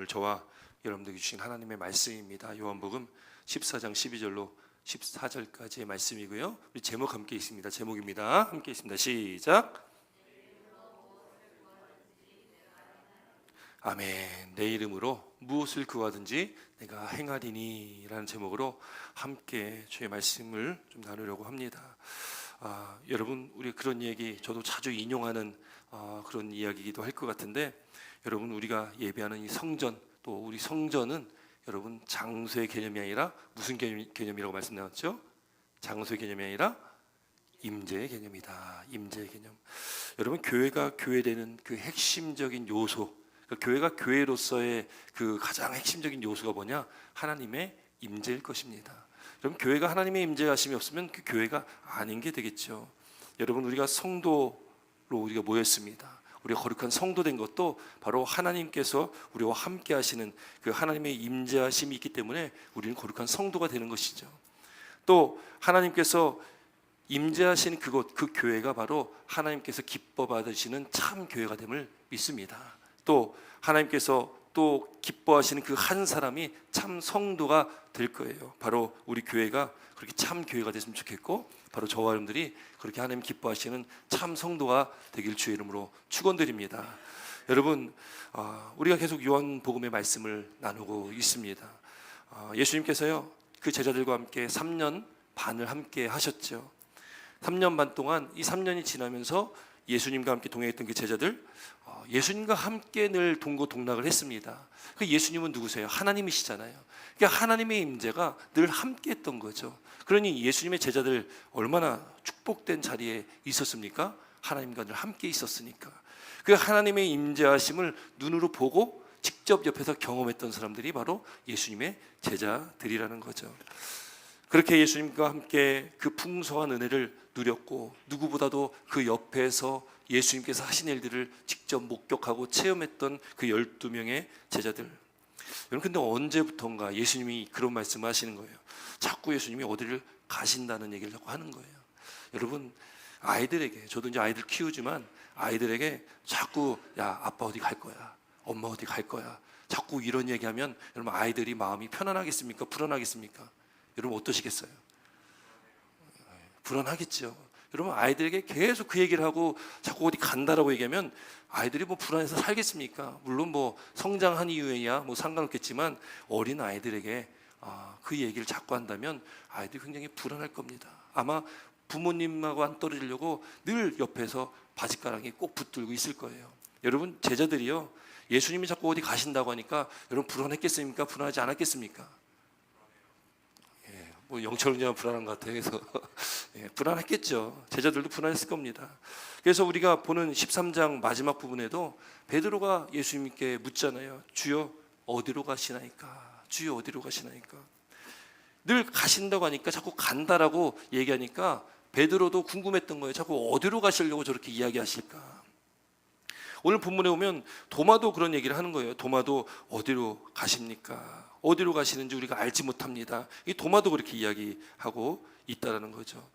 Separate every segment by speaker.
Speaker 1: 오늘 저와 여러분들에게 주신 하나님의 말씀입니다. 요한복음 14장 12절로 14절까지의 말씀이고요. 우리 제목 함께 있습니다. 제목입니다. 함께 있습니다. 시작. 아멘. 내 이름으로 무엇을 구하든지 내가 행하리니 라는 제목으로 함께 주의 말씀을 좀 나누려고 합니다. 여러분, 우리 그런 얘기 저도 자주 인용하는 그런 이야기이기도 할 것 같은데, 여러분, 우리가 예배하는 이 성전, 또 우리 성전은 여러분 장소의 개념이 아니라 무슨 개념이라고 말씀 나왔죠? 장소의 개념이 아니라 임재의 개념이다. 임재의 개념. 여러분, 교회가 교회되는 그 핵심적인 요소, 그러니까 교회가 교회로서의 그 가장 핵심적인 요소가 뭐냐? 하나님의 임재일 것입니다. 여러분, 교회가 하나님의 임재하심이 없으면 그 교회가 아닌 게 되겠죠. 여러분, 우리가 성도로 우리가 모였습니다. 우리가 거룩한 성도 된 것도 바로 하나님께서 우리와 함께 하시는 그 하나님의 임재하심이 있기 때문에 우리는 거룩한 성도가 되는 것이죠. 또 하나님께서 임재하시는 그곳, 그 교회가 바로 하나님께서 기뻐 받으시는 참 교회가 됨을 믿습니다. 또 하나님께서 또 기뻐하시는 그 한 사람이 참 성도가 될 거예요. 바로 우리 교회가 그렇게 참 교회가 됐으면 좋겠고, 바로 저와 여러분들이 그렇게 하나님 기뻐하시는 참 성도가 되길 주의 이름으로 축원드립니다. 여러분, 우리가 계속 요한복음의 말씀을 나누고 있습니다. 예수님께서요, 그 제자들과 함께 3년 반을 함께 하셨죠. 3년 반 동안, 이 3년이 지나면서 예수님과 함께 동행했던 그 제자들, 예수님과 함께 늘 동고동락을 했습니다. 그 예수님은 누구세요? 하나님이시잖아요. 그러니까 하나님의 임재가 늘 함께 했던 거죠. 그러니 예수님의 제자들 얼마나 축복된 자리에 있었습니까? 하나님과 늘 함께 있었으니까. 그 하나님의 임재하심을 눈으로 보고 직접 옆에서 경험했던 사람들이 바로 예수님의 제자들이라는 거죠. 그렇게 예수님과 함께 그 풍성한 은혜를 누렸고, 누구보다도 그 옆에서 예수님께서 하신 일들을 직접 목격하고 체험했던 그 12명의 제자들. 여러분, 근데 언제부턴가 예수님이 그런 말씀을 하시는 거예요. 자꾸 예수님이 어디를 가신다는 얘기를 자꾸 하는 거예요. 여러분, 아이들에게, 저도 이제 아이들 키우지만 아이들에게 자꾸 야, 아빠 어디 갈 거야, 엄마 어디 갈 거야, 자꾸 이런 얘기하면 여러분, 아이들이 마음이 편안하겠습니까? 불안하겠습니까? 여러분, 어떠시겠어요? 불안하겠죠. 여러분, 아이들에게 계속 그 얘기를 하고 자꾸 어디 간다라고 얘기하면 아이들이 뭐 불안해서 살겠습니까? 물론 뭐 성장한 이후에야 뭐 상관없겠지만, 어린 아이들에게 그 얘기를 자꾸 한다면 아이들이 굉장히 불안할 겁니다. 아마 부모님하고 안 떨어지려고 늘 옆에서 바짓가랑이 꼭 붙들고 있을 거예요. 여러분, 제자들이요, 예수님이 자꾸 어디 가신다고 하니까 여러분 불안했겠습니까? 불안하지 않았겠습니까? 뭐 영철 그냥 불안한 것 같아요. 그래서 불안했겠죠. 제자들도 불안했을 겁니다. 그래서 우리가 보는 13장 마지막 부분에도 베드로가 예수님께 묻잖아요. 주여 어디로 가시나이까? 주여 어디로 가시나이까? 늘 가신다고 하니까, 자꾸 간다라고 얘기하니까 베드로도 궁금했던 거예요. 자꾸 어디로 가시려고 저렇게 이야기하실까? 오늘 본문에 오면 도마도 그런 얘기를 하는 거예요. 도마도 어디로 가십니까? 어디로 가시는지 우리가 알지 못합니다. 이 도마도 그렇게 이야기하고 있다는 거죠.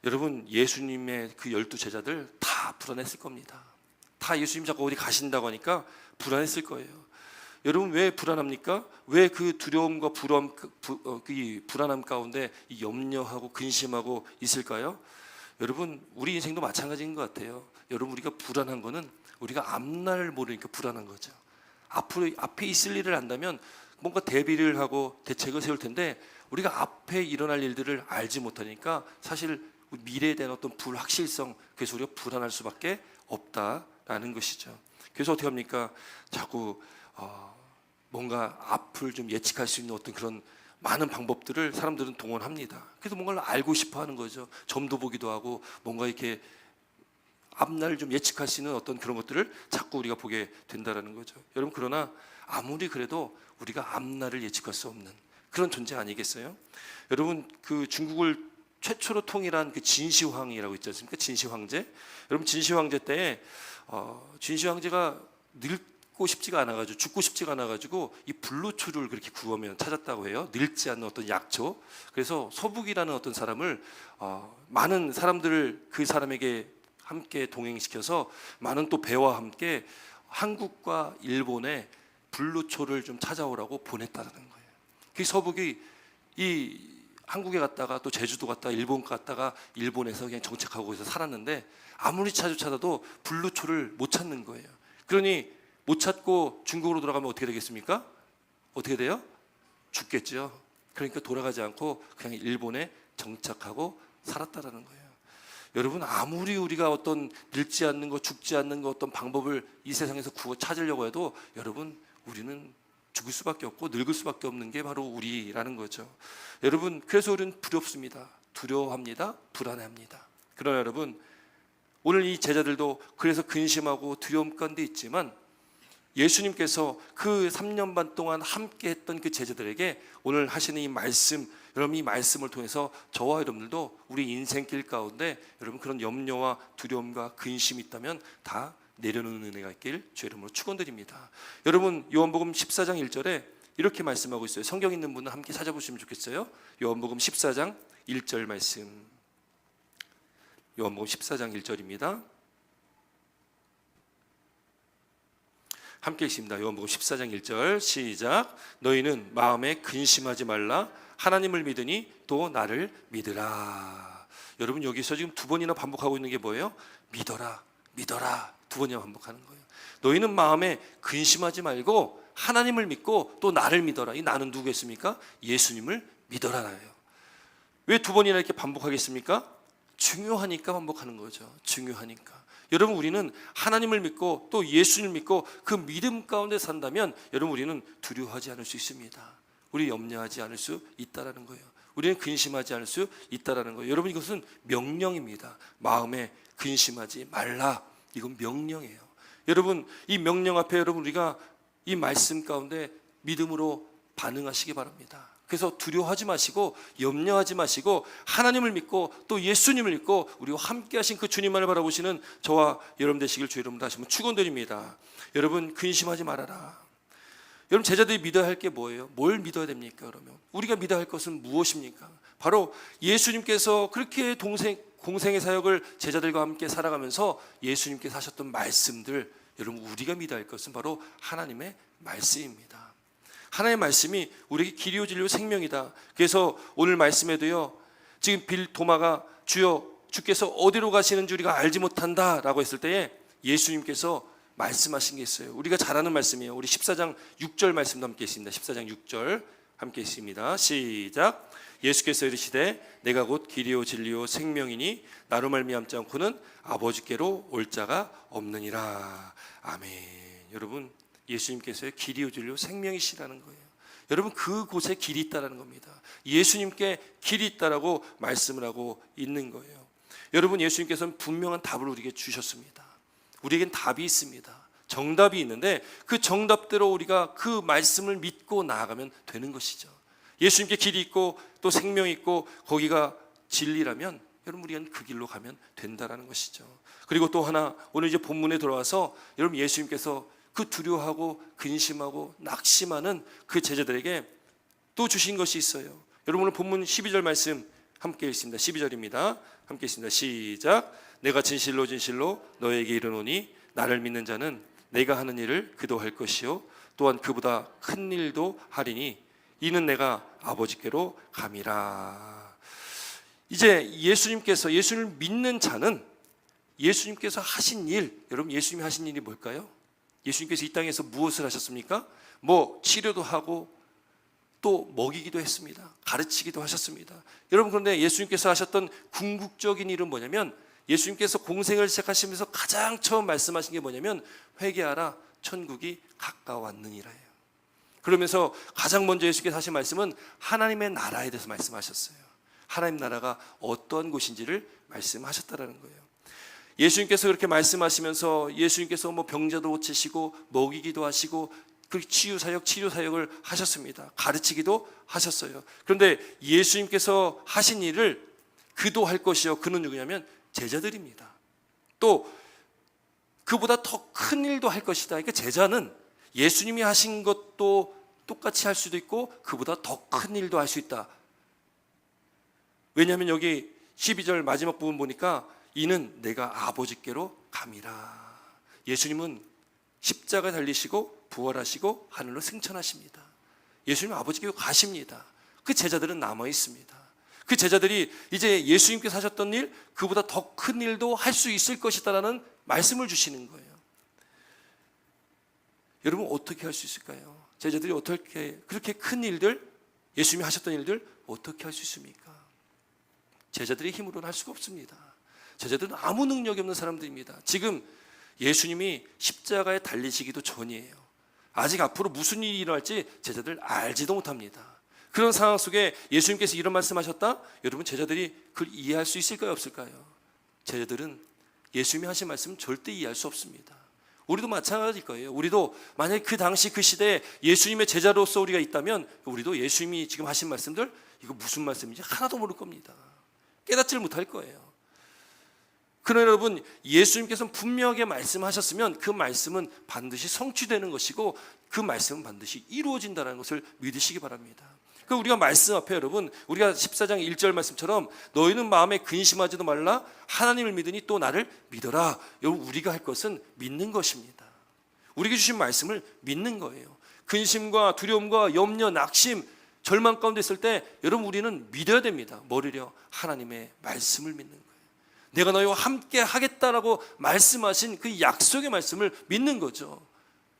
Speaker 1: 여러분, 예수님의 그 12제자들 다 불안했을 겁니다. 다 예수님 자꾸 어디 가신다고 하니까 불안했을 거예요. 여러분, 왜 불안합니까? 왜 그 두려움과 불안함 가운데 염려하고 근심하고 있을까요? 여러분, 우리 인생도 마찬가지인 것 같아요. 여러분, 우리가 불안한 거는 우리가 앞날을 모르니까 불안한 거죠. 앞에 있을 일을 안다면 뭔가 대비를 하고 대책을 세울 텐데, 우리가 앞에 일어날 일들을 알지 못하니까 사실 미래에 대한 어떤 불확실성, 그래서 우리가 불안할 수밖에 없다라는 것이죠. 그래서 어떻게 합니까? 자꾸 뭔가 앞을 좀 예측할 수 있는 어떤 그런 많은 방법들을 사람들은 동원합니다. 그래서 뭔가를 알고 싶어 하는 거죠. 점도 보기도 하고 뭔가 이렇게 앞날을 좀 예측할 수 있는 어떤 그런 것들을 자꾸 우리가 보게 된다는 거죠. 여러분, 그러나 아무리 그래도 우리가 앞날을 예측할 수 없는 그런 존재 아니겠어요? 여러분, 그 중국을 최초로 통일한 그 진시황이라고 있지 않습니까? 진시황제. 여러분, 진시황제 때에 진시황제가 늙고 싶지가 않아가지고, 죽고 싶지가 않아가지고 이 불로초를 그렇게 구하면 찾았다고 해요. 늙지 않는 어떤 약초. 그래서 소북이라는 어떤 사람을 많은 사람들을 그 사람에게 함께 동행시켜서 많은 또 배와 함께 한국과 일본의 불로초를 좀 찾아오라고 보냈다는 거예요. 그 서북이 이 한국에 갔다가 또 제주도 갔다가 일본 갔다가 일본에서 그냥 정착하고 거기서 살았는데 아무리 찾아도 불로초를 못 찾는 거예요. 그러니 못 찾고 중국으로 돌아가면 어떻게 되겠습니까? 어떻게 돼요? 죽겠죠. 그러니까 돌아가지 않고 그냥 일본에 정착하고 살았다라는 거예요. 여러분, 아무리 우리가 어떤 늙지 않는 거, 죽지 않는 거 어떤 방법을 이 세상에서 찾으려고 해도 여러분, 우리는 죽을 수밖에 없고 늙을 수밖에 없는 게 바로 우리라는 거죠. 여러분, 그래서 우리는 두렵습니다. 두려워합니다. 불안해합니다. 그러나 여러분, 오늘 이 제자들도 그래서 근심하고 두려움 가운데 있지만 예수님께서 그 3년 반 동안 함께 했던 그 제자들에게 오늘 하시는 이 말씀, 여러분 이 말씀을 통해서 저와 여러분들도 우리 인생길 가운데 여러분 그런 염려와 두려움과 근심이 있다면 다 내려놓는 은혜가 있길 주의 이름으로 축원드립니다. 여러분 요한복음 14장 1절에 이렇게 말씀하고 있어요. 성경 있는 분은 함께 찾아보시면 좋겠어요. 요한복음 14장 1절 말씀. 요한복음 14장 1절입니다. 함께 읽습니다. 요한복음 14장 1절 시작. 너희는 마음에 근심하지 말라. 하나님을 믿으니 또 나를 믿으라. 여러분 여기서 지금 두 번이나 반복하고 있는 게 뭐예요? 믿어라, 믿어라. 두 번이나 반복하는 거예요. 너희는 마음에 근심하지 말고 하나님을 믿고 또 나를 믿어라. 이 나는 누구겠습니까? 예수님을 믿어라예요. 왜 두 번이나 이렇게 반복하겠습니까? 중요하니까 반복하는 거죠. 중요하니까. 여러분 우리는 하나님을 믿고 또 예수님을 믿고 그 믿음 가운데 산다면 여러분 우리는 두려워하지 않을 수 있습니다. 우리 염려하지 않을 수 있다라는 거예요. 우리는 근심하지 않을 수 있다라는 거예요. 여러분 이것은 명령입니다. 마음에 근심하지 말라. 이건 명령이에요. 여러분 이 명령 앞에 여러분 우리가 이 말씀 가운데 믿음으로 반응하시기 바랍니다. 그래서 두려워하지 마시고 염려하지 마시고 하나님을 믿고 또 예수님을 믿고 우리와 함께 하신 그 주님만을 바라보시는 저와 여러분 되시길 주의 이름으로 다시 한번 축원드립니다. 여러분 근심하지 말아라. 여러분 제자들이 믿어야 할 게 뭐예요? 뭘 믿어야 됩니까? 그러면 우리가 믿어야 할 것은 무엇입니까? 바로 예수님께서 그렇게 공생의 사역을 제자들과 함께 살아가면서 예수님께서 하셨던 말씀들, 여러분 우리가 믿어야 할 것은 바로 하나님의 말씀입니다. 하나님의 말씀이 우리에게 길이요 진리요 생명이다. 그래서 오늘 말씀에도요, 지금 도마가 주여 주께서 어디로 가시는 줄 우리가 알지 못한다 라고 했을 때에 예수님께서 말씀하신 게 있어요. 우리가 잘 아는 말씀이에요. 우리 14장 6절 말씀도 함께 있습니다. 14장 6절 함께 있습니다. 시작. 예수께서 이르시되 내가 곧 길이요 진리요 생명이니 나로 말미암지 않고는 아버지께로 올 자가 없느니라. 아멘. 여러분 예수님께서의 길이요 진리요 생명이시라는 거예요. 여러분 그곳에 길이 있다라는 겁니다. 예수님께 길이 있다라고 말씀을 하고 있는 거예요. 여러분 예수님께서는 분명한 답을 우리에게 주셨습니다. 우리에겐 답이 있습니다. 정답이 있는데 그 정답대로 우리가 그 말씀을 믿고 나아가면 되는 것이죠. 예수님께 길이 있고 또 생명이 있고 거기가 진리라면 여러분 우리는 그 길로 가면 된다라는 것이죠. 그리고 또 하나 오늘 이제 본문에 들어와서 여러분 예수님께서 그 두려워하고 근심하고 낙심하는 그 제자들에게 또 주신 것이 있어요. 여러분 오늘 본문 12절 말씀 함께 읽습니다. 12절입니다. 함께 읽습니다. 시작. 내가 진실로 진실로 너에게 이르노니 나를 믿는 자는 내가 하는 일을 그도 할 것이요 또한 그보다 큰 일도 하리니 이는 내가 아버지께로 감이라. 이제 예수님을 믿는 자는 예수님께서 하신 일, 여러분 예수님이 하신 일이 뭘까요? 예수님께서 이 땅에서 무엇을 하셨습니까? 치료도 하고 또 먹이기도 했습니다. 가르치기도 하셨습니다. 여러분 그런데 예수님께서 하셨던 궁극적인 일은 뭐냐면 예수님께서 공생을 시작하시면서 가장 처음 말씀하신 게 뭐냐면 회개하라 천국이 가까웠느니라예요. 그러면서 가장 먼저 예수님께서 하신 말씀은 하나님의 나라에 대해서 말씀하셨어요. 하나님 나라가 어떠한 곳인지를 말씀하셨다라는 거예요. 예수님께서 그렇게 말씀하시면서 예수님께서 병자도 고치시고 먹이기도 하시고 그 치유 사역을 하셨습니다. 가르치기도 하셨어요. 그런데 예수님께서 하신 일을 그도 할 것이요. 그는 누구냐면 제자들입니다. 또 그보다 더 큰 일도 할 것이다. 그러니까 제자는 예수님이 하신 것도 똑같이 할 수도 있고 그보다 더 큰 일도 할 수 있다. 왜냐하면 여기 12절 마지막 부분 보니까 이는 내가 아버지께로 감이라. 예수님은 십자가 달리시고 부활하시고 하늘로 승천하십니다. 예수님 아버지께로 가십니다. 그 제자들은 남아 있습니다. 그 제자들이 이제 예수님께서 하셨던 일, 그보다 더 큰 일도 할 수 있을 것이다라는 말씀을 주시는 거예요. 여러분 어떻게 할 수 있을까요? 제자들이 어떻게 그렇게 큰 일들, 예수님이 하셨던 일들 어떻게 할 수 있습니까? 제자들의 힘으로는 할 수가 없습니다. 제자들은 아무 능력이 없는 사람들입니다. 지금 예수님이 십자가에 달리시기도 전이에요. 아직 앞으로 무슨 일이 일어날지 제자들 알지도 못합니다. 그런 상황 속에 예수님께서 이런 말씀하셨다? 여러분 제자들이 그걸 이해할 수 있을까요? 없을까요? 제자들은 예수님이 하신 말씀은 절대 이해할 수 없습니다. 우리도 마찬가지일 거예요. 우리도 만약에 그 당시 그 시대에 예수님의 제자로서 우리가 있다면 우리도 예수님이 지금 하신 말씀들 이거 무슨 말씀인지 하나도 모를 겁니다. 깨닫지를 못할 거예요. 그러나 여러분 예수님께서는 분명하게 말씀하셨으면 그 말씀은 반드시 성취되는 것이고 그 말씀은 반드시 이루어진다는 것을 믿으시기 바랍니다. 그 우리가 말씀 앞에 여러분 우리가 14장 1절 말씀처럼 너희는 마음에 근심하지도 말라 하나님을 믿으니 또 나를 믿어라. 여러분 우리가 할 것은 믿는 것입니다. 우리에게 주신 말씀을 믿는 거예요. 근심과 두려움과 염려, 낙심, 절망 가운데 있을 때 여러분 우리는 믿어야 됩니다. 뭐를요? 하나님의 말씀을 믿는 거예요. 내가 너희와 함께 하겠다라고 말씀하신 그 약속의 말씀을 믿는 거죠.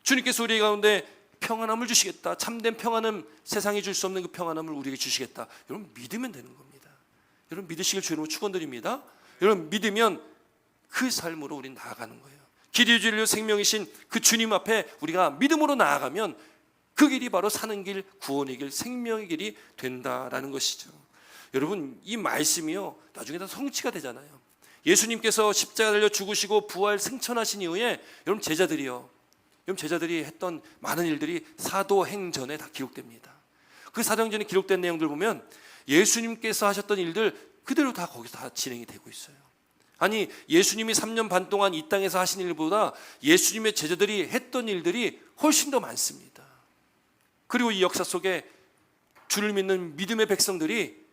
Speaker 1: 주님께서 우리 가운데 평안함을 주시겠다. 참된 평안은 세상이 줄 수 없는 그 평안함을 우리에게 주시겠다. 여러분 믿으면 되는 겁니다. 여러분 믿으시길 주님으로 축원드립니다. 여러분 믿으면 그 삶으로 우리는 나아가는 거예요. 길이 진리요 생명이신 그 주님 앞에 우리가 믿음으로 나아가면 그 길이 바로 사는 길, 구원의 길, 생명의 길이 된다라는 것이죠. 여러분 이 말씀이요 나중에 다 성취가 되잖아요. 예수님께서 십자가 달려 죽으시고 부활 승천하신 이후에 여러분 제자들이 했던 많은 일들이 사도행전에 다 기록됩니다. 그 사도행전에 기록된 내용들 보면 예수님께서 하셨던 일들 그대로 다 거기서 다 진행이 되고 있어요. 아니 예수님이 3년 반 동안 이 땅에서 하신 일보다 예수님의 제자들이 했던 일들이 훨씬 더 많습니다. 그리고 이 역사 속에 주를 믿는 믿음의 백성들이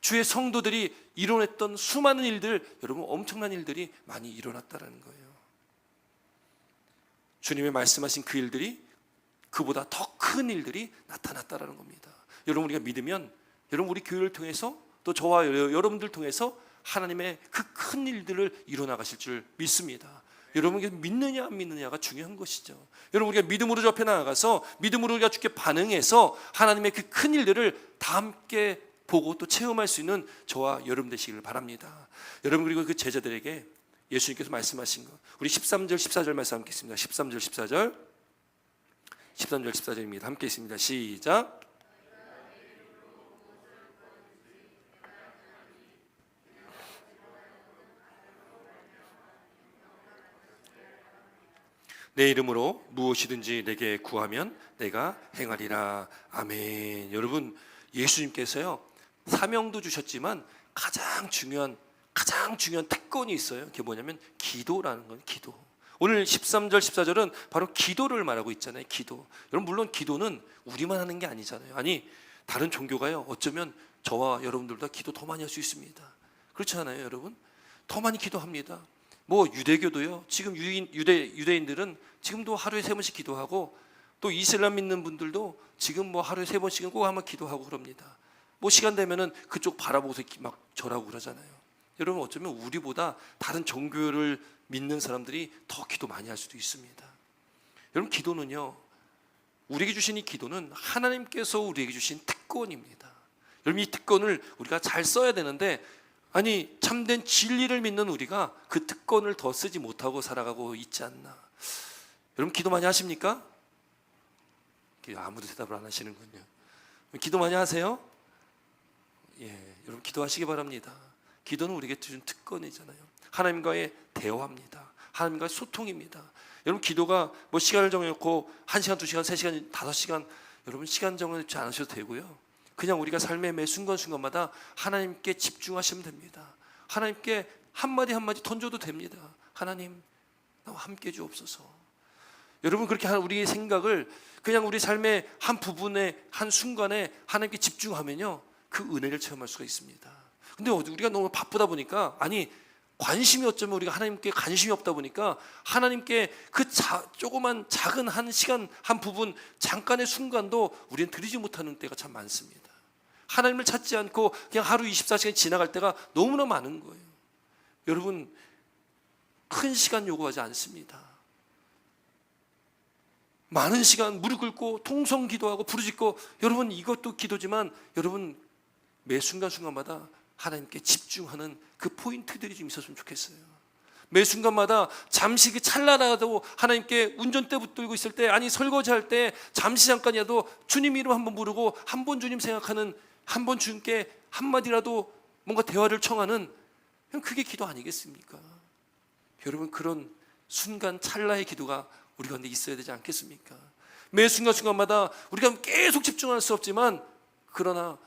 Speaker 1: 주의 성도들이 이뤄냈던 수많은 일들, 여러분 엄청난 일들이 많이 일어났다는 거예요. 주님의 말씀하신 그 일들이 그보다 더 큰 일들이 나타났다는 겁니다. 여러분 우리가 믿으면 여러분 우리 교회를 통해서 또 저와 여러분들 통해서 하나님의 그 큰 일들을 이뤄나가실 줄 믿습니다. 여러분 믿느냐 안 믿느냐가 중요한 것이죠. 여러분 우리가 믿음으로 저 앞에 나아가서 믿음으로 우리가 주께 반응해서 하나님의 그 큰 일들을 다 함께 보고 또 체험할 수 있는 저와 여러분 되시기를 바랍니다. 여러분 그리고 그 제자들에게 예수님께서 말씀하신 것 우리 13절 14절 말씀 함께 있습니다. 13절 14절입니다. 함께 있습니다. 시작. 내 이름으로 무엇이든지 내게 구하면 내가 행하리라. 아멘. 여러분 예수님께서요 사명도 주셨지만 가장 중요한 특권이 있어요. 그게 뭐냐면 기도라는 거예요. 기도. 오늘 13절 14절은 바로 기도를 말하고 있잖아요. 기도. 여러분 물론 기도는 우리만 하는 게 아니잖아요. 아니 다른 종교가요 어쩌면 저와 여러분들보다 기도 더 많이 할 수 있습니다. 그렇지 않아요 여러분? 더 많이 기도합니다. 뭐 유대교도요 지금 유대인들은 지금도 하루에 3번씩 기도하고 또 이슬람 믿는 분들도 지금 뭐 하루에 3번씩은 꼭 한번 기도하고 그럽니다. 뭐 시간 되면은 그쪽 바라보고서 막 절하고 그러잖아요. 여러분 어쩌면 우리보다 다른 종교를 믿는 사람들이 더 기도 많이 할 수도 있습니다. 여러분 기도는요 우리에게 주신 이 기도는 하나님께서 우리에게 주신 특권입니다. 여러분 이 특권을 우리가 잘 써야 되는데 아니 참된 진리를 믿는 우리가 그 특권을 더 쓰지 못하고 살아가고 있지 않나. 여러분 기도 많이 하십니까? 아무도 대답을 안 하시는군요. 기도 많이 하세요? 예, 여러분 기도하시기 바랍니다. 기도는 우리에게 주신 특권이잖아요. 하나님과의 대화입니다. 하나님과의 소통입니다. 여러분 기도가 뭐 시간을 정해놓고 1시간, 2시간, 3시간, 5시간 여러분 시간 정해놓지 않으셔도 되고요. 그냥 우리가 삶의 매 순간순간마다 하나님께 집중하시면 됩니다. 하나님께 한마디 한마디 던져도 됩니다. 하나님 나와 함께 주옵소서. 여러분 그렇게 우리의 생각을 그냥 우리 삶의 한 부분에 한 순간에 하나님께 집중하면요 그 은혜를 체험할 수가 있습니다. 근데 우리가 너무 바쁘다 보니까 아니 관심이 어쩌면 우리가 하나님께 관심이 없다 보니까 하나님께 그 조그만 작은 한 시간 한 부분 잠깐의 순간도 우리는 드리지 못하는 때가 참 많습니다. 하나님을 찾지 않고 그냥 하루 24시간이 지나갈 때가 너무나 많은 거예요. 여러분, 큰 시간 요구하지 않습니다. 많은 시간 무릎 꿇고 통성 기도하고 부르짖고, 여러분 이것도 기도지만 여러분 매 순간순간마다 하나님께 집중하는 그 포인트들이 좀 있었으면 좋겠어요. 매 순간마다 잠시 그 찰나라도 하나님께 운전대 붙들고 있을 때, 아니 설거지할 때 잠시 잠깐이라도 주님 이름 한번 부르고 한 번 주님 생각하는, 한 번 주님께 한마디라도 뭔가 대화를 청하는, 그게 기도 아니겠습니까? 여러분, 그런 순간 찰나의 기도가 우리 가운데 있어야 되지 않겠습니까? 매 순간순간마다 우리가 계속 집중할 수 없지만, 그러나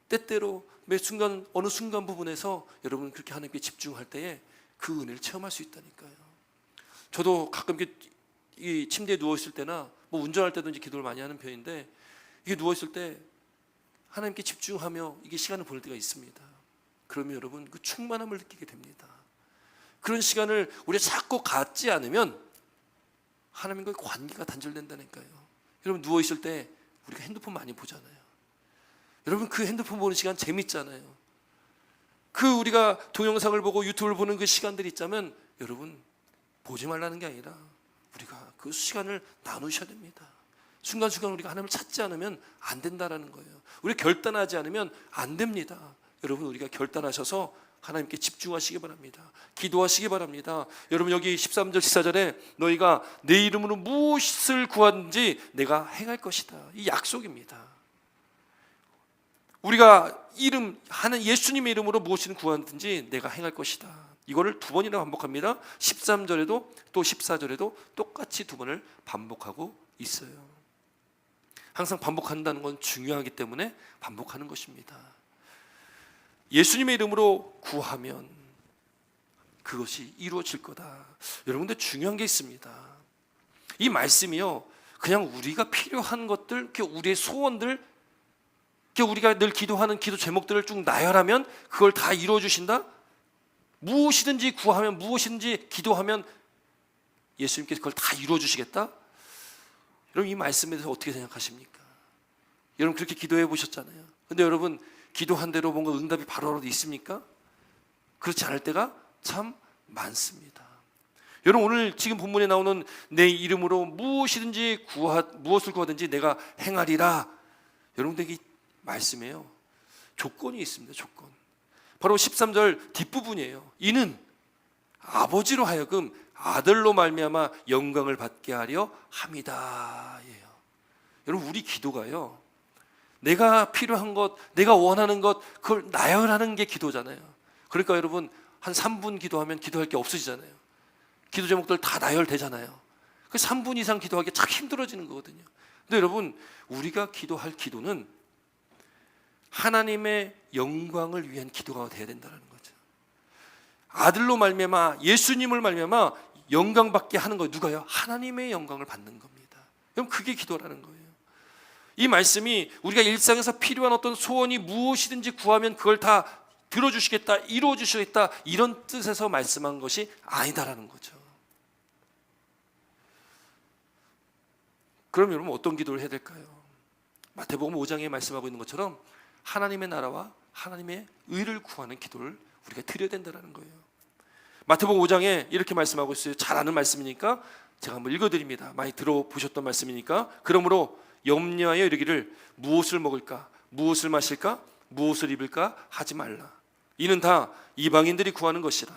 Speaker 1: 때때로 매 순간 어느 순간 부분에서 여러분 그렇게 하나님께 집중할 때에 그 은혜를 체험할 수 있다니까요. 저도 가끔 이 침대에 누워 있을 때나 뭐 운전할 때도 이제 기도를 많이 하는 편인데, 이게 누워 있을 때 하나님께 집중하며 이게 시간을 보낼 때가 있습니다. 그러면 여러분 그 충만함을 느끼게 됩니다. 그런 시간을 우리가 자꾸 갖지 않으면 하나님과의 관계가 단절된다니까요. 여러분 누워 있을 때 우리가 핸드폰 많이 보잖아요. 여러분 그 핸드폰 보는 시간 재밌잖아요. 그 우리가 동영상을 보고 유튜브를 보는 그 시간들이 있자면 여러분 보지 말라는 게 아니라 우리가 그 시간을 나누셔야 됩니다. 순간순간 우리가 하나님을 찾지 않으면 안 된다라는 거예요. 우리가 결단하지 않으면 안 됩니다. 여러분 우리가 결단하셔서 하나님께 집중하시기 바랍니다. 기도하시기 바랍니다. 여러분 여기 13절 14절에 너희가 내 이름으로 무엇을 구하든지 내가 행할 것이다. 이 약속입니다. 우리가 하는 예수님의 이름으로 무엇을 구하든지 내가 행할 것이다. 이거를 두 번이나 반복합니다. 13절에도 또 14절에도 똑같이 두 번을 반복하고 있어요. 항상 반복한다는 건 중요하기 때문에 반복하는 것입니다. 예수님의 이름으로 구하면 그것이 이루어질 거다. 여러분들 중요한 게 있습니다. 이 말씀이요, 그냥 우리가 필요한 것들, 우리의 소원들, 우리가 늘 기도하는 기도 제목들을 쭉 나열하면 그걸 다 이루어 주신다? 무엇이든지 구하면, 무엇이든지 기도하면 예수님께서 그걸 다 이루어 주시겠다? 여러분 이 말씀에 대해서 어떻게 생각하십니까? 여러분 그렇게 기도해 보셨잖아요. 근데 여러분 기도한 대로 뭔가 응답이 바로바로 있습니까? 그렇지 않을 때가 참 많습니다. 여러분 오늘 지금 본문에 나오는 내 이름으로 무엇이든지 무엇을 구하든지 내가 행하리라, 여러분들에게 말씀이에요. 조건이 있습니다. 조건. 바로 13절 뒷부분이에요. 이는 아버지로 하여금 아들로 말미암아 영광을 받게 하려 함이다. 예요. 여러분 우리 기도가요, 내가 필요한 것, 내가 원하는 것, 그걸 나열하는 게 기도잖아요. 그러니까 여러분 한 3분 기도하면 기도할 게 없어지잖아요. 기도 제목들 다 나열되잖아요. 그 3분 이상 기도하기 참 힘들어지는 거거든요. 근데 여러분 우리가 기도할 기도는 하나님의 영광을 위한 기도가 되어야 된다는 거죠. 아들로 말미암아, 예수님을 말미암아 영광 받게 하는 거예요. 누가요? 하나님의 영광을 받는 겁니다. 그럼 그게 기도라는 거예요. 이 말씀이 우리가 일상에서 필요한 어떤 소원이 무엇이든지 구하면 그걸 다 들어주시겠다, 이루어 주시겠다, 이런 뜻에서 말씀한 것이 아니다라는 거죠. 그럼 여러분 어떤 기도를 해야 될까요? 마태복음 5장에 말씀하고 있는 것처럼 하나님의 나라와 하나님의 의를 구하는 기도를 우리가 드려야 된다는 거예요. 마태복음 5장에 이렇게 말씀하고 있어요. 잘 아는 말씀이니까 제가 한번 읽어드립니다. 많이 들어보셨던 말씀이니까. 그러므로 염려하여 이르기를 무엇을 먹을까, 무엇을 마실까, 무엇을 입을까 하지 말라. 이는 다 이방인들이 구하는 것이라.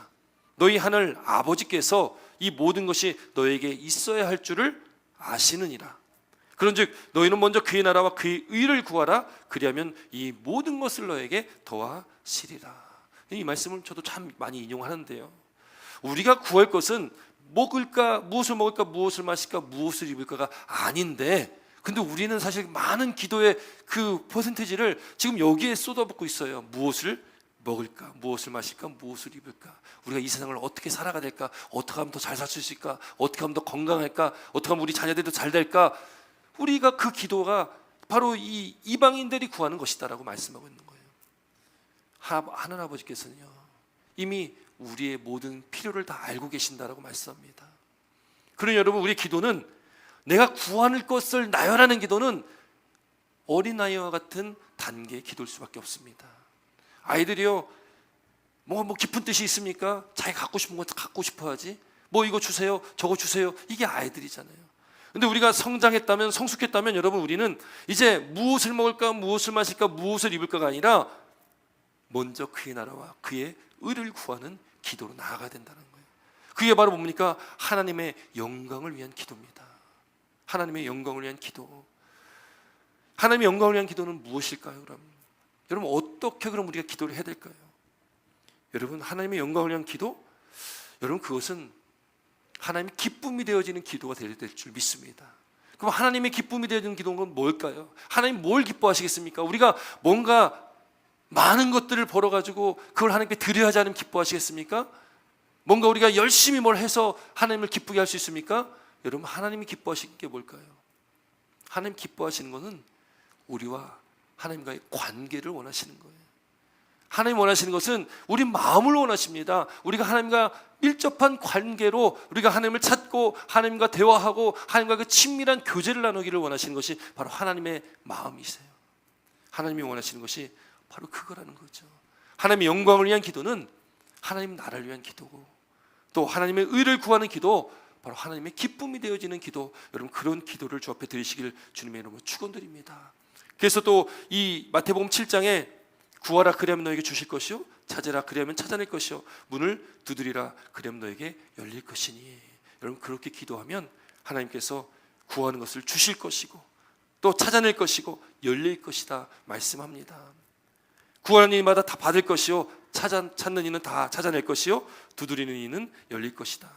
Speaker 1: 너희 하늘 아버지께서 이 모든 것이 너에게 있어야 할 줄을 아시느니라. 그런즉 너희는 먼저 그의 나라와 그의 의를 구하라. 그리하면 이 모든 것을 너에게 더하시리라. 이 말씀을 저도 참 많이 인용하는데요, 우리가 구할 것은 먹을까, 무엇을 먹을까, 무엇을 마실까, 무엇을 입을까가 아닌데, 근데 우리는 사실 많은 기도의 그 퍼센테이지를 지금 여기에 쏟아붓고 있어요. 무엇을 먹을까, 무엇을 마실까, 무엇을 입을까, 우리가 이 세상을 어떻게 살아가야 될까, 어떻게 하면 더 잘 살 수 있을까, 어떻게 하면 더 건강할까, 어떻게 하면 우리 자녀들도 잘 될까. 우리가 그 기도가 바로 이 이방인들이 구하는 것이다라고 말씀하고 있는 거예요. 하늘 아버지께서는요 이미 우리의 모든 필요를 다 알고 계신다라고 말씀합니다. 그러니 여러분, 우리 기도는 내가 구하는 것을 나열하는 기도는 어린아이와 같은 단계의 기도일 수밖에 없습니다. 아이들이요, 뭐 깊은 뜻이 있습니까? 자기 갖고 싶은 거 갖고 싶어 하지. 뭐 이거 주세요, 저거 주세요. 이게 아이들이잖아요. 근데 우리가 성장했다면, 성숙했다면 여러분, 우리는 이제 무엇을 먹을까, 무엇을 마실까, 무엇을 입을까가 아니라 먼저 그의 나라와 그의 의를 구하는 기도로 나아가야 된다는 거예요. 그게 바로 뭡니까? 하나님의 영광을 위한 기도입니다. 하나님의 영광을 위한 기도. 하나님의 영광을 위한 기도는 무엇일까요? 그럼 여러분, 어떻게 그럼 우리가 기도를 해야 될까요? 여러분, 하나님의 영광을 위한 기도, 여러분, 그것은 하나님의 기쁨이 되어지는 기도가 될 줄 믿습니다. 그럼 하나님의 기쁨이 되어지는 기도는 뭘까요? 하나님 뭘 기뻐하시겠습니까? 우리가 뭔가 많은 것들을 벌어가지고 그걸 하나님께 드려야 하지 않으면 기뻐하시겠습니까? 뭔가 우리가 열심히 뭘 해서 하나님을 기쁘게 할 수 있습니까? 여러분, 하나님이 기뻐하시는 게 뭘까요? 하나님 기뻐하시는 것은 우리와 하나님과의 관계를 원하시는 거예요. 하나님 원하시는 것은 우리 마음을 원하십니다. 우리가 하나님과 밀접한 관계로 우리가 하나님을 찾고 하나님과 대화하고 하나님과 그 친밀한 교제를 나누기를 원하시는 것이 바로 하나님의 마음이세요. 하나님이 원하시는 것이 바로 그거라는 거죠. 하나님의 영광을 위한 기도는 하나님 나라를 위한 기도고, 또 하나님의 의를 구하는 기도, 바로 하나님의 기쁨이 되어지는 기도. 여러분, 그런 기도를 주 앞에 드리시길 주님의 이름으로 축원드립니다. 그래서 또 이 마태복음 7장에 구하라 그리하면 너에게 주실 것이요, 찾으라 그리하면 찾아낼 것이요, 문을 두드리라 그리하면 너에게 열릴 것이니. 여러분, 그렇게 기도하면 하나님께서 구하는 것을 주실 것이고 또 찾아낼 것이고 열릴 것이다 말씀합니다. 구하는 이마다 다 받을 것이요, 찾는 이는 다 찾아낼 것이요, 두드리는 이는 열릴 것이다.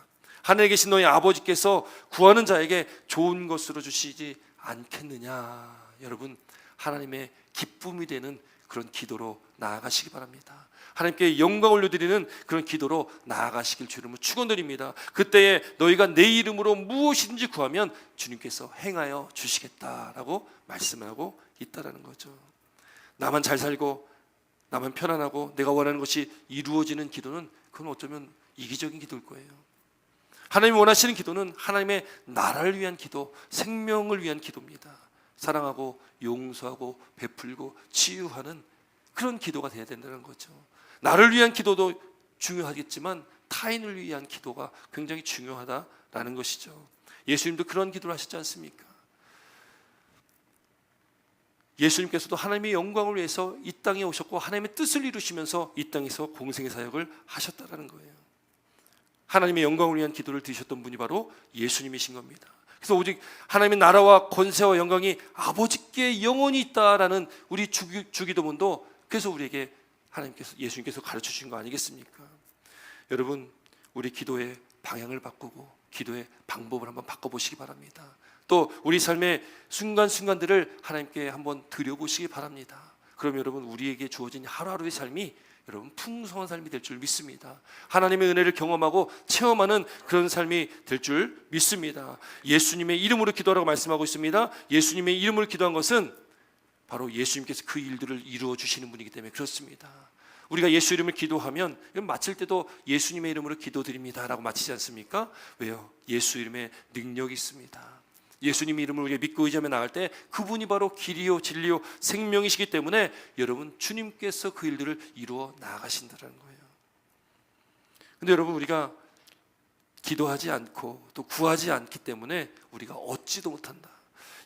Speaker 1: 하늘에 계신 너희 아버지께서 구하는 자에게 좋은 것으로 주시지 않겠느냐. 여러분, 하나님의 기쁨이 되는 그런 기도로 나아가시기 바랍니다. 하나님께 영광 올려드리는 그런 기도로 나아가시길 주님으로 축원드립니다. 그때에 너희가 내 이름으로 무엇이든지 구하면 주님께서 행하여 주시겠다라고 말씀하고 있다라는 거죠. 나만 잘 살고 나만 편안하고 내가 원하는 것이 이루어지는 기도는 그건 어쩌면 이기적인 기도일 거예요. 하나님이 원하시는 기도는 하나님의 나라를 위한 기도, 생명을 위한 기도입니다. 사랑하고 용서하고 베풀고 치유하는 그런 기도가 되어야 된다는 거죠. 나를 위한 기도도 중요하겠지만 타인을 위한 기도가 굉장히 중요하다라는 것이죠. 예수님도 그런 기도를 하셨지 않습니까? 예수님께서도 하나님의 영광을 위해서 이 땅에 오셨고 하나님의 뜻을 이루시면서 이 땅에서 공생의 사역을 하셨다는 거예요. 하나님의 영광을 위한 기도를 드리셨던 분이 바로 예수님이신 겁니다. 그래서 오직 하나님의 나라와 권세와 영광이 아버지께 영원히 있다라는 우리 주기도문도 그래서 우리에게 하나님께서, 예수님께서 가르쳐 주신 거 아니겠습니까? 여러분, 우리 기도의 방향을 바꾸고 기도의 방법을 한번 바꿔보시기 바랍니다. 또 우리 삶의 순간순간들을 하나님께 한번 드려보시기 바랍니다. 그럼 여러분, 우리에게 주어진 하루하루의 삶이 여러분 풍성한 삶이 될 줄 믿습니다. 하나님의 은혜를 경험하고 체험하는 그런 삶이 될 줄 믿습니다. 예수님의 이름으로 기도하라고 말씀하고 있습니다. 예수님의 이름으로 기도한 것은 바로 예수님께서 그 일들을 이루어 주시는 분이기 때문에 그렇습니다. 우리가 예수 이름을 기도하면 마칠 때도 예수님의 이름으로 기도드립니다라고 마치지 않습니까? 왜요? 예수 이름에 능력이 있습니다. 예수님 이름을 우리가 믿고 의지하며 나갈 때 그분이 바로 길이요 진리요 생명이시기 때문에 여러분, 주님께서 그 일들을 이루어 나가신다는 거예요. 근데 여러분, 우리가 기도하지 않고 또 구하지 않기 때문에 우리가 얻지도 못한다.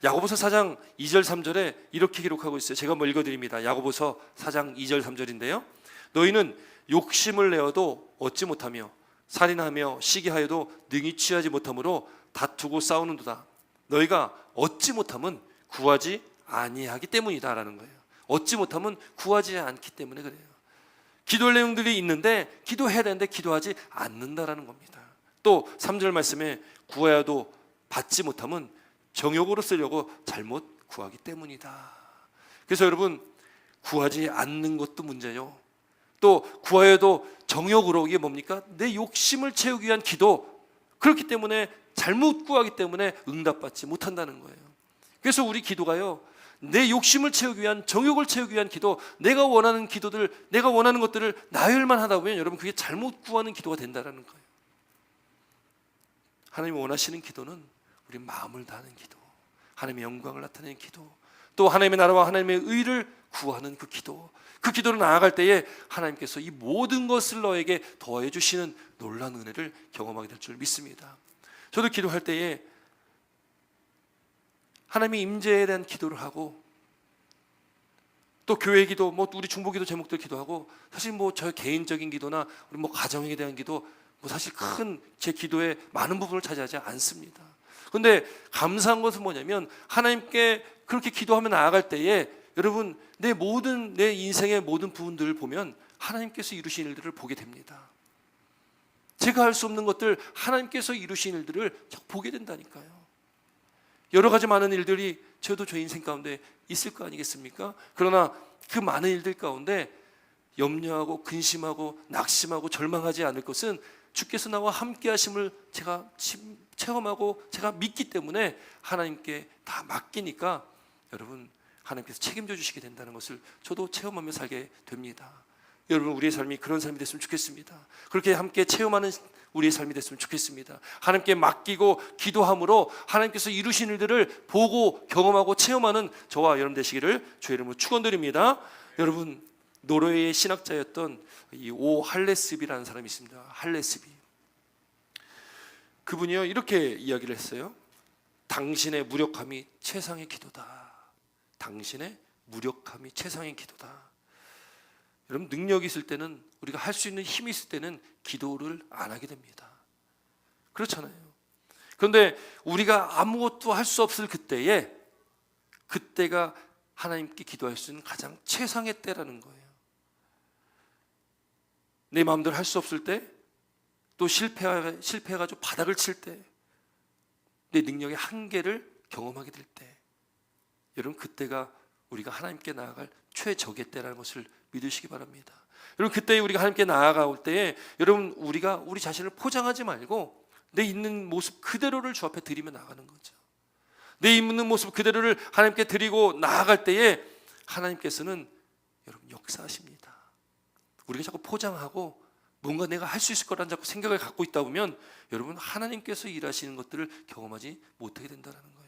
Speaker 1: 야고보서 4장 2절 3절에 이렇게 기록하고 있어요. 제가 한번 읽어드립니다. 야고보서 4장 2절 3절인데요. 너희는 욕심을 내어도 얻지 못하며 살인하며 시기하여도 능히 취하지 못하므로 다투고 싸우는도다. 너희가 얻지 못함은 구하지 아니하기 때문이다라는 거예요. 얻지 못함은 구하지 않기 때문에 그래요. 기도할 내용들이 있는데 기도해야 되는데 기도하지 않는다라는 겁니다. 또 3절 말씀에 구하여도 받지 못함은 정욕으로 쓰려고 잘못 구하기 때문이다. 그래서 여러분, 구하지 않는 것도 문제요. 또 구하여도 정욕으로, 이게 뭡니까? 내 욕심을 채우기 위한 기도, 그렇기 때문에 잘못 구하기 때문에 응답받지 못한다는 거예요. 그래서 우리 기도가요, 내 욕심을 채우기 위한, 정욕을 채우기 위한 기도, 내가 원하는 기도들, 내가 원하는 것들을 나열만 하다 보면 여러분 그게 잘못 구하는 기도가 된다는 거예요. 하나님이 원하시는 기도는 우리 마음을 다하는 기도, 하나님의 영광을 나타내는 기도, 또 하나님의 나라와 하나님의 의를 구하는 그 기도, 그 기도로 나아갈 때에 하나님께서 이 모든 것을 너에게 더해 주시는 놀라운 은혜를 경험하게 될 줄 믿습니다. 저도 기도할 때에 하나님의 임재에 대한 기도를 하고, 또 교회 기도, 우리 중보기도 제목들 기도하고, 사실 저 개인적인 기도나 우리 가정에 대한 기도, 사실 큰 제 기도의 많은 부분을 차지하지 않습니다. 그런데 감사한 것은 뭐냐면, 하나님께 그렇게 기도하며 나아갈 때에 여러분 내 인생의 모든 부분들을 보면 하나님께서 이루신 일들을 보게 됩니다. 제가 할 수 없는 것들 하나님께서 이루신 일들을 보게 된다니까요. 여러 가지 많은 일들이 저도 저 인생 가운데 있을 거 아니겠습니까? 그러나 그 많은 일들 가운데 염려하고 근심하고 낙심하고 절망하지 않을 것은 주께서 나와 함께 하심을 제가 체험하고 제가 믿기 때문에 하나님께 다 맡기니까 여러분 하나님께서 책임져 주시게 된다는 것을 저도 체험하며 살게 됩니다. 여러분 우리의 삶이 그런 삶이 됐으면 좋겠습니다. 그렇게 함께 체험하는 우리의 삶이 됐으면 좋겠습니다. 하나님께 맡기고 기도함으로 하나님께서 이루신 일들을 보고 경험하고 체험하는 저와 여러분 되시기를 주의 이름으로 축원드립니다. 여러분 노르웨이의 신학자였던 이 오 할레스비라는 사람이 있습니다. 할레스비. 그분이요 이렇게 이야기를 했어요. 당신의 무력함이 최상의 기도다. 당신의 무력함이 최상의 기도다. 여러분 능력이 있을 때는, 우리가 할 수 있는 힘이 있을 때는 기도를 안 하게 됩니다. 그렇잖아요. 그런데 우리가 아무것도 할 수 없을 그때가 하나님께 기도할 수 있는 가장 최상의 때라는 거예요. 내 마음대로 할 수 없을 때, 또 실패해가지고 바닥을 칠 때, 내 능력의 한계를 경험하게 될 때, 여러분 그때가 우리가 하나님께 나아갈 최적의 때라는 것을 믿으시기 바랍니다. 여러분 그때 우리가 하나님께 나아갈 때에 여러분 우리가 우리 자신을 포장하지 말고 내 있는 모습 그대로를 주 앞에 드리며 나가는 거죠. 내 있는 모습 그대로를 하나님께 드리고 나아갈 때에 하나님께서는 여러분 역사하십니다. 우리가 자꾸 포장하고 뭔가 내가 할 수 있을 거라는 자꾸 생각을 갖고 있다 보면 여러분 하나님께서 일하시는 것들을 경험하지 못하게 된다는 거예요.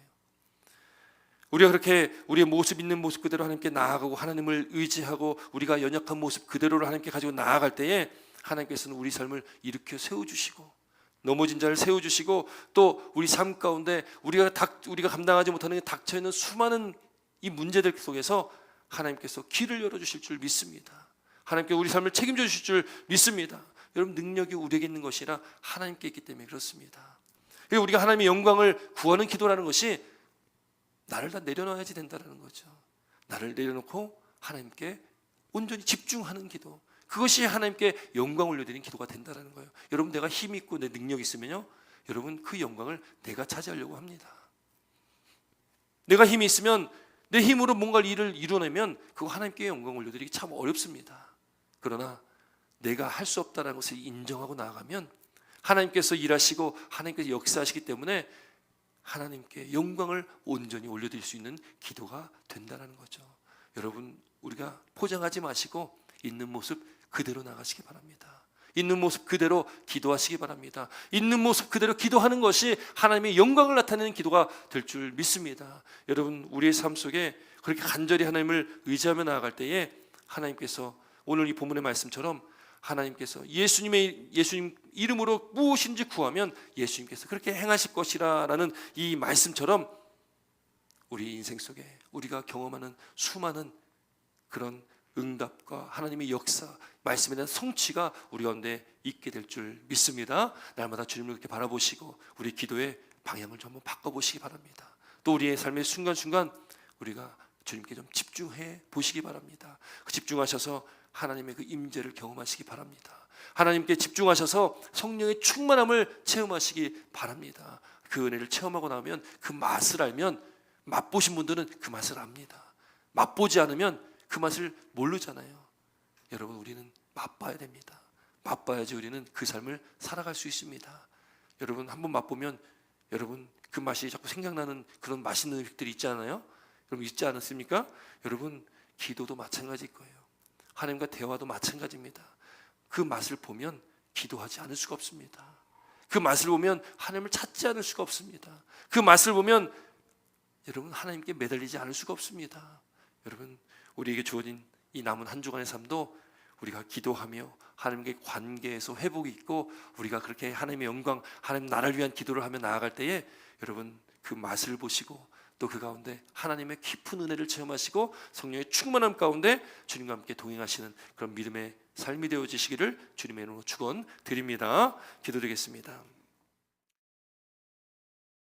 Speaker 1: 우리가 그렇게 우리의 모습 있는 모습 그대로 하나님께 나아가고 하나님을 의지하고 우리가 연약한 모습 그대로를 하나님께 가지고 나아갈 때에 하나님께서는 우리 삶을 일으켜 세워주시고 넘어진 자를 세워주시고 또 우리 삶 가운데 우리가 감당하지 못하는 닥쳐있는 수많은 이 문제들 속에서 하나님께서 길을 열어주실 줄 믿습니다. 하나님께 우리 삶을 책임져 주실 줄 믿습니다. 여러분 능력이 우리에게 있는 것이 아니라 하나님께 있기 때문에 그렇습니다. 그리고 우리가 하나님의 영광을 구하는 기도라는 것이 나를 다 내려놔야지 된다는 거죠. 나를 내려놓고 하나님께 온전히 집중하는 기도, 그것이 하나님께 영광 올려드리는 기도가 된다는 거예요. 여러분 내가 힘이 있고 내 능력이 있으면요 여러분 그 영광을 내가 차지하려고 합니다. 내가 힘이 있으면 내 힘으로 뭔가 일을 이뤄내면 그거 하나님께 영광 올려드리기 참 어렵습니다. 그러나 내가 할 수 없다는 것을 인정하고 나아가면 하나님께서 일하시고 하나님께서 역사하시기 때문에 하나님께 영광을 온전히 올려드릴 수 있는 기도가 된다는 거죠. 여러분 우리가 포장하지 마시고 있는 모습 그대로 나가시기 바랍니다. 있는 모습 그대로 기도하시기 바랍니다. 있는 모습 그대로 기도하는 것이 하나님의 영광을 나타내는 기도가 될 줄 믿습니다. 여러분 우리의 삶 속에 그렇게 간절히 하나님을 의지하며 나아갈 때에 하나님께서 오늘 이 본문의 말씀처럼 하나님께서 예수님 이름으로 무엇인지 구하면 예수님께서 그렇게 행하실 것이라는 이 말씀처럼 우리 인생 속에 우리가 경험하는 수많은 그런 응답과 하나님의 역사, 말씀에 대한 성취가 우리 가운데 있게 될 줄 믿습니다. 날마다 주님을 그렇게 바라보시고 우리 기도의 방향을 좀 한번 바꿔보시기 바랍니다. 또 우리의 삶의 순간순간 우리가 주님께 좀 집중해 보시기 바랍니다. 그 집중하셔서 하나님의 그 임재를 경험하시기 바랍니다. 하나님께 집중하셔서 성령의 충만함을 체험하시기 바랍니다. 그 은혜를 체험하고 나면 그 맛을 알면, 맛보신 분들은 그 맛을 압니다. 맛보지 않으면 그 맛을 모르잖아요. 여러분 우리는 맛봐야 됩니다. 맛봐야지 우리는 그 삶을 살아갈 수 있습니다. 여러분 한번 맛보면 여러분 그 맛이 자꾸 생각나는 그런 맛있는 음식들이 있잖아요. 여러분 있지 않습니까? 여러분 기도도 마찬가지일 거예요. 하나님과 대화도 마찬가지입니다. 그 맛을 보면 기도하지 않을 수가 없습니다. 그 맛을 보면 하나님을 찾지 않을 수가 없습니다. 그 맛을 보면 여러분 하나님께 매달리지 않을 수가 없습니다. 여러분 우리에게 주어진 이 남은 한 주간의 삶도 우리가 기도하며 하나님께 관계에서 회복이 있고 우리가 그렇게 하나님의 영광, 하나님 나라를 위한 기도를 하며 나아갈 때에 여러분 그 맛을 보시고 또 그 가운데 하나님의 깊은 은혜를 체험하시고 성령의 충만함 가운데 주님과 함께 동행하시는 그런 믿음의 삶이 되어지시기를 주님의 이름으로 축원드립니다. 기도드리겠습니다.